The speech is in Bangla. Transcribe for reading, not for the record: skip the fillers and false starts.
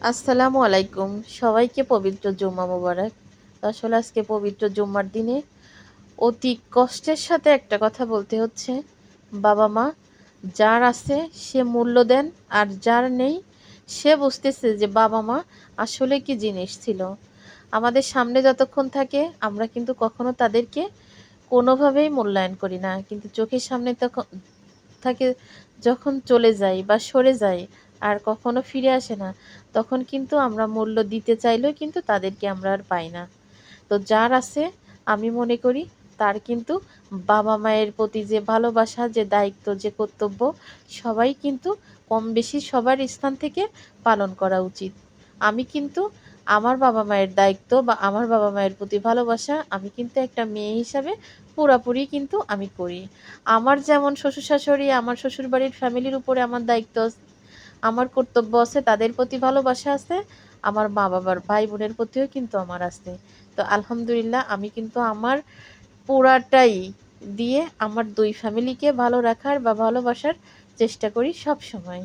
আসসালামু আলাইকুম। সবাইকে পবিত্র জুম্মা মোবারক। আসলে আজকে পবিত্র জুম্মার দিনে অতি কষ্টের সাথে একটা কথা বলতে হচ্ছে, বাবা-মা যার আছে সে মূল্য দেন, আর যার নেই সে বুঝতেছে যে বাবা-মা আসলে কি জিনিস ছিল। আমাদের সামনে যতক্ষণ থাকে আমরা কিন্তু কখনো তাদেরকে কোনোভাবেই মূল্যায়ন করি না। কিন্তু চোখের সামনে তখন থাকে, যখন চলে যায় বা সরে যায় আর কখনো ফিরে আসে না, তখন কিন্তু আমরা মূল্য দিতে চাইলেও কিন্তু তাদেরকে আমরা আর পাই না। তো যার আছে আমি মনে করি তার কিন্তু বাবা-মায়ের প্রতি যে ভালোবাসা, যে দায়িত্ব, যে কর্তব্য সবাই কিন্তু কম বেশি সবার স্থান থেকে পালন করা উচিত। আমি কিন্তু আমার বাবা-মায়ের দায়িত্ব বা আমার বাবা-মায়ের প্রতি ভালোবাসা আমি কিন্তু একটা মেয়ে হিসাবে পুরাপুরি কিন্তু আমি করি। আমার যেমন শ্বশুর-শাশুড়ি, আমার শ্বশুরবাড়ির ফ্যামিলির উপরে আমার দায়িত্ব আমার কর্তব্য আছে, তাদের প্রতি ভালোবাসা আছে, আমার মা-বাবার ভাই-বোনের প্রতিও কিন্তু আমার আছে। তো আলহামদুলিল্লাহ আমি কিন্তু আমার পুরাটাই দিয়ে আমার ২ ফ্যামিলিকে ভালো রাখার বা ভালোবাসার চেষ্টা করি সবসময়।